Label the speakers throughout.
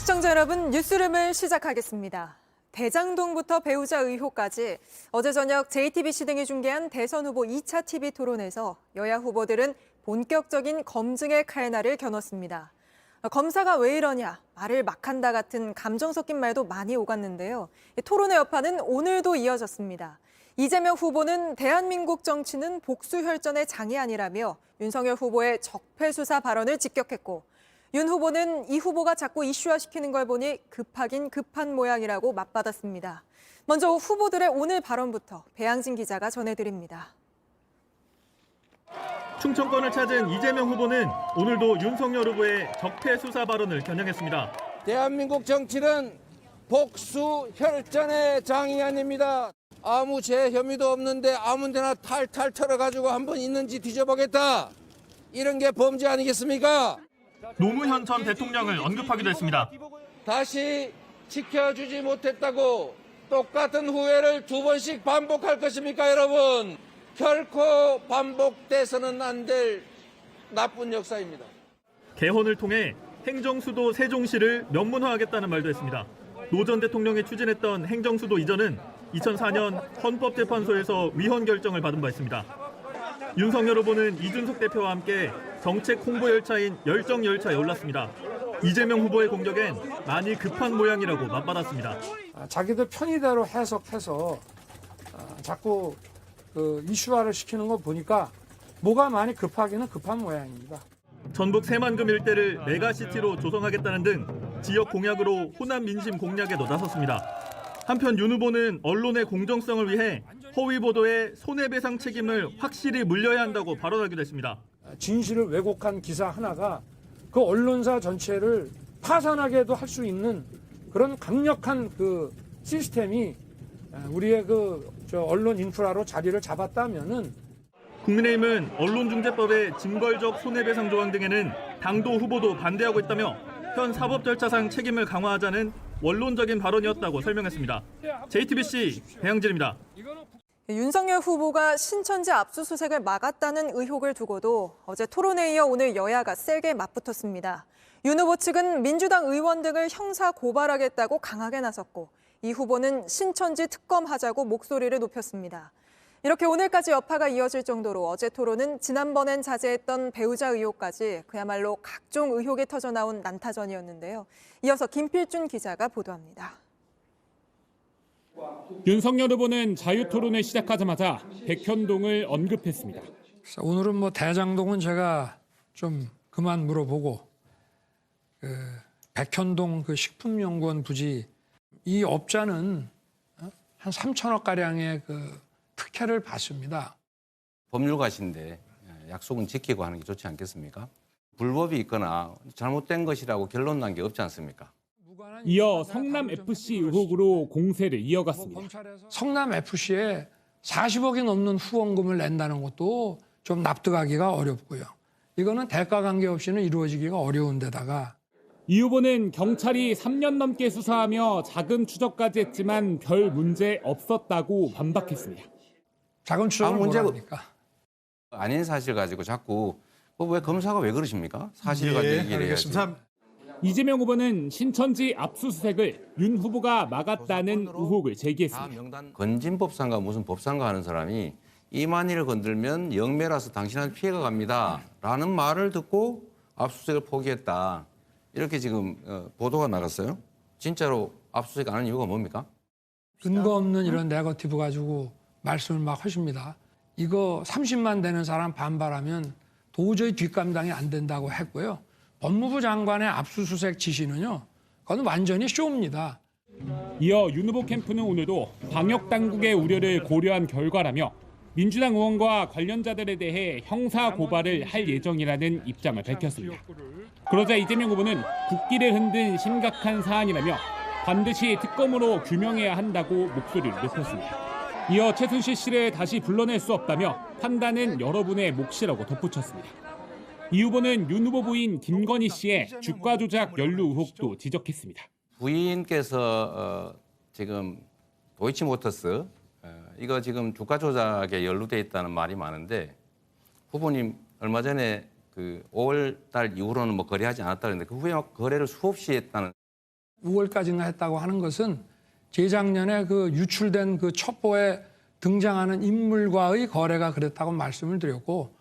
Speaker 1: 시청자 여러분, 뉴스룸을 시작하겠습니다. 대장동부터 배우자 의혹까지 어제 저녁 JTBC 등이 중계한 대선 후보 2차 TV 토론에서 여야 후보들은 본격적인 검증의 칼날을 겨눴습니다. 검사가 왜 이러냐, 말을 막 한다 같은 감정 섞인 말도 많이 오갔는데요. 토론의 여파는 오늘도 이어졌습니다. 이재명 후보는 대한민국 정치는 복수혈전의 장이 아니라며 윤석열 후보의 적폐수사 발언을 직격했고, 윤 후보는 이 후보가 자꾸 이슈화시키는 걸 보니 급하긴 급한 모양이라고 맞받았습니다. 먼저 후보들의 오늘 발언부터 배양진 기자가 전해드립니다.
Speaker 2: 충청권을 찾은 이재명 후보는 오늘도 윤석열 후보의 적폐 수사 발언을 겨냥했습니다.
Speaker 3: 대한민국 정치는 복수 혈전의 장이 아닙니다. 아무 죄 혐의도 없는데 아무 데나 탈탈 털어가지고 한번 있는지 뒤져보겠다. 이런 게 범죄 아니겠습니까?
Speaker 2: 노무현 전 대통령을 언급하기도 했습니다.
Speaker 3: 다시 지켜주지 못했다고 똑같은 후회를 2번씩 반복할 것입니까, 여러분? 결코 반복돼서는 안 될 나쁜 역사입니다.
Speaker 2: 개헌을 통해 행정수도 세종시를 명문화하겠다는 말도 했습니다. 노 전 대통령이 추진했던 행정수도 이전은 2004년 헌법재판소에서 위헌 결정을 받은 바 있습니다. 윤석열 후보는 이준석 대표와 함께 정책 홍보 열차인 열정열차에 올랐습니다. 이재명 후보의 공격엔 많이 급한 모양이라고 맞받았습니다.
Speaker 4: 자기들 편의대로 해석해서 자꾸 이슈화를 시키는 거 보니까 뭐가 많이 급하기는 급한 모양입니다.
Speaker 2: 전북 새만금 일대를 메가시티로 조성하겠다는 등 지역 공약으로 호남 민심 공략에도 나섰습니다. 한편 윤 후보는 언론의 공정성을 위해 허위 보도에 손해배상 책임을 확실히 물려야 한다고 발언하기도 했습니다.
Speaker 4: 진실을 왜곡한 기사 하나가 그 언론사 전체를 파산하게도 할 수 있는 그런 강력한 그 시스템이 우리의 언론 인프라로 자리를 잡았다면은
Speaker 2: 국민의힘은 언론중재법의 징벌적 손해배상 조항 등에는 당도 후보도 반대하고 있다며 현 사법 절차상 책임을 강화하자는 원론적인 발언이었다고 설명했습니다. JTBC 배양진입니다.
Speaker 1: 윤석열 후보가 신천지 압수수색을 막았다는 의혹을 두고도 어제 토론에 이어 오늘 여야가 세게 맞붙었습니다. 윤 후보 측은 민주당 의원 등을 형사 고발하겠다고 강하게 나섰고, 이 후보는 신천지 특검하자고 목소리를 높였습니다. 이렇게 오늘까지 여파가 이어질 정도로 어제 토론은 지난번엔 자제했던 배우자 의혹까지 그야말로 각종 의혹이 터져나온 난타전이었는데요. 이어서 김필준 기자가 보도합니다.
Speaker 5: 윤석열 후보는 자유토론을 시작하자마자 백현동을 언급했습니다.
Speaker 4: 오늘은 대장동은 제가 좀 그만 물어보고 백현동 식품연구원 부지 이 업자는 한 3천억 가량의 특혜를 받습니다.
Speaker 6: 법률가신데 약속은 지키고 하는 게 좋지 않겠습니까? 불법이 있거나 잘못된 것이라고 결론 난 게 없지 않습니까?
Speaker 5: 이어 성남FC 의혹으로 공세를 이어갔습니다.
Speaker 4: 성남FC에 40억이 넘는 후원금을 낸다는 것도 좀 납득하기가 어렵고요. 이거는 대가 관계없이는 이루어지기가 어려운 데다가
Speaker 5: 이 후보는 경찰이 3년 넘게 수사하며 자금 추적까지 했지만 별 문제 없었다고 반박했습니다.
Speaker 4: 자금 추적을 뭐랍니까?
Speaker 6: 아닌 사실 가지고 자꾸 왜 검사가 왜 그러십니까? 사실 가지고 얘기를 해야지.
Speaker 5: 이재명 후보는 신천지 압수수색을 윤 후보가 막았다는 의혹을 제기했습니다.
Speaker 6: 건진법상과 무슨 법상과 하는 사람이 이만희를 건들면 영매라서 당신한테 피해가 갑니다 라는 말을 듣고 압수수색을 포기했다. 이렇게 지금 보도가 나갔어요. 진짜로 압수수색 안 하는 이유가 뭡니까?
Speaker 4: 근거 없는 이런 네거티브 가지고 말씀을 막 하십니다. 이거 30만 되는 사람 반발하면 도저히 뒷감당이 안 된다고 했고요. 법무부 장관의 압수수색 지시는요, 그건 완전히 쇼입니다.
Speaker 5: 이어 윤 후보 캠프는 오늘도 방역당국의 우려를 고려한 결과라며 민주당 의원과 관련자들에 대해 형사 고발을 할 예정이라는 입장을 밝혔습니다. 그러자 이재명 후보는 국기를 흔든 심각한 사안이라며 반드시 특검으로 규명해야 한다고 목소리를 높였습니다. 이어 최순실 씨를 다시 불러낼 수 없다며 판단은 여러분의 몫이라고 덧붙였습니다. 이 후보는 윤 후보 부인 김건희 씨의 주가 조작 연루 의혹도 지적했습니다.
Speaker 6: 부인께서 지금 도이치모터스 이거 지금 주가 조작에 연루돼 있다는 말이 많은데 후보님 얼마 전에 5월 달 이후로는 거래하지 않았다 그랬는데 그 후에 거래를 수없이 했다는
Speaker 4: 5월까지인가 했다고 하는 것은 재작년에 그 유출된 그 첩보에 등장하는 인물과의 거래가 그랬다고 말씀을 드렸고,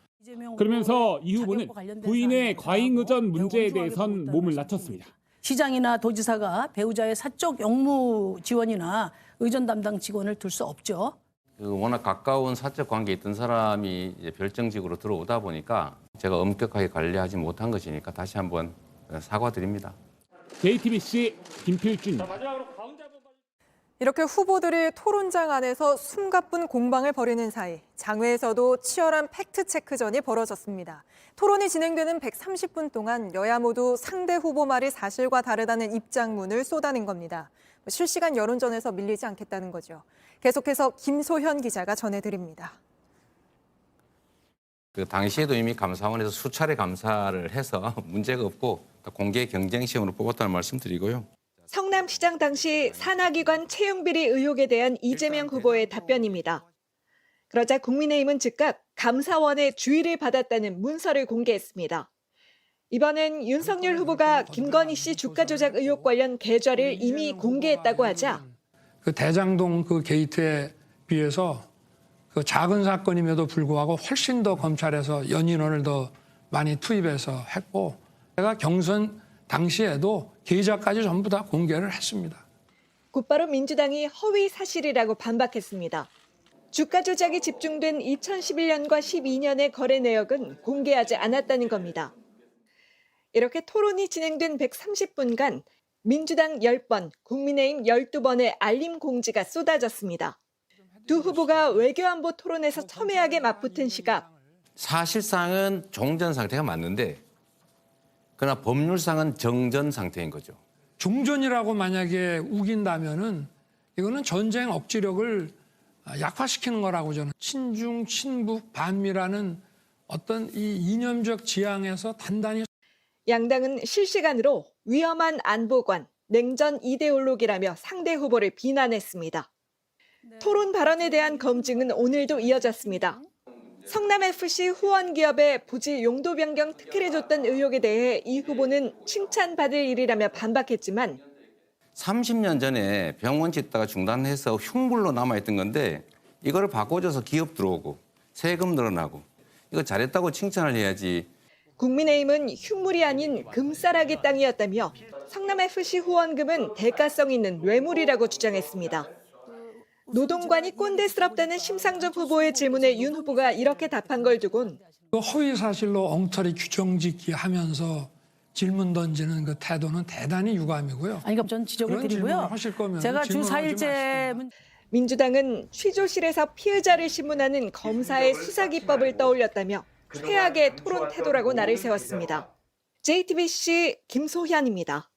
Speaker 5: 그러면서 이 후보는 부인의 과잉 의전 문제에 대해선 몸을 낮췄습니다.
Speaker 7: 시장이나 도지사가 배우자의 사적 영무 지원이나 의전 담당 직원을 둘 수 없죠.
Speaker 6: 워낙 가까운 사적 관계에 있던 사람이 이제 별정직으로 들어오다 보니까 제가 엄격하게 관리하지 못한 것이니까 다시 한번 사과드립니다.
Speaker 5: JTBC 김필준입니다.
Speaker 1: 이렇게 후보들이 토론장 안에서 숨가쁜 공방을 벌이는 사이 장외에서도 치열한 팩트체크전이 벌어졌습니다. 토론이 진행되는 130분 동안 여야 모두 상대 후보 말이 사실과 다르다는 입장문을 쏟아낸 겁니다. 실시간 여론전에서 밀리지 않겠다는 거죠. 계속해서 김소현 기자가 전해드립니다.
Speaker 6: 그 당시에도 이미 감사원에서 수차례 감사를 해서 문제가 없고 공개 경쟁 시험으로 뽑았다는 말씀드리고요.
Speaker 8: 성남시장 당시 산하기관 채용비리 의혹에 대한 이재명 후보의 답변입니다. 그러자 국민의힘은 즉각 감사원의 주의를 받았다는 문서를 공개했습니다. 이번엔 윤석열 후보가 김건희 씨 주가 조작 의혹 관련 계좌를 이미 공개했다고 하자
Speaker 4: 그 대장동 그 게이트에 비해서 그 작은 사건임에도 불구하고 훨씬 더 검찰에서 연인원을 더 많이 투입해서 했고, 제가 경선 당시에도 계좌까지 전부 다 공개를 했습니다.
Speaker 8: 곧바로 민주당이 허위 사실이라고 반박했습니다. 주가 조작이 집중된 2011년과 12년의 거래 내역은 공개하지 않았다는 겁니다. 이렇게 토론이 진행된 130분간 민주당 10번, 국민의힘 12번의 알림 공지가 쏟아졌습니다. 두 후보가 외교안보 토론에서 첨예하게 맞붙은 시각.
Speaker 6: 사실상은 종전 상태가 맞는데 그러나 법률상은 정전 상태인 거죠.
Speaker 4: 종전이라고 만약에 우긴다면은 이거는 전쟁 억지력을 약화시키는 거라고 저는. 친중, 친북, 반미라는 어떤 이 이념적 지향에서 단단히.
Speaker 8: 양당은 실시간으로 위험한 안보관, 냉전 이데올로기라며 상대 후보를 비난했습니다. 토론 발언에 대한 검증은 오늘도 이어졌습니다. 성남FC 후원기업에 부지 용도 변경 특혜를 줬던 의혹에 대해 이 후보는 칭찬받을 일이라며 반박했지만
Speaker 6: 30년 전에 병원 짓다가 중단해서 흉물로 남아있던 건데 이거를 바꿔줘서 기업 들어오고 세금 늘어나고 이거 잘했다고 칭찬을 해야지.
Speaker 8: 국민의힘은 흉물이 아닌 금싸라기 땅이었다며 성남FC 후원금은 대가성 있는 뇌물이라고 주장했습니다. 노동관이 꼰대스럽다는 심상정 후보의 질문에 윤 후보가 이렇게 답한 걸 두곤
Speaker 4: 그 허위 사실로 엉터리 규정짓기 하면서 질문 던지는 그 태도는 대단히 유감이고요.
Speaker 7: 아니, 그럼 전 지적을
Speaker 4: 그런
Speaker 7: 드리고요.
Speaker 4: 질문을 하실 거면
Speaker 7: 제가 주
Speaker 4: 질문하지
Speaker 7: 4일째
Speaker 4: 마시고.
Speaker 8: 민주당은 취조실에서 피의자를 신문하는 검사의 수사기법을 떠올렸다며 최악의 토론 태도라고 날을 세웠습니다. JTBC 김소현입니다.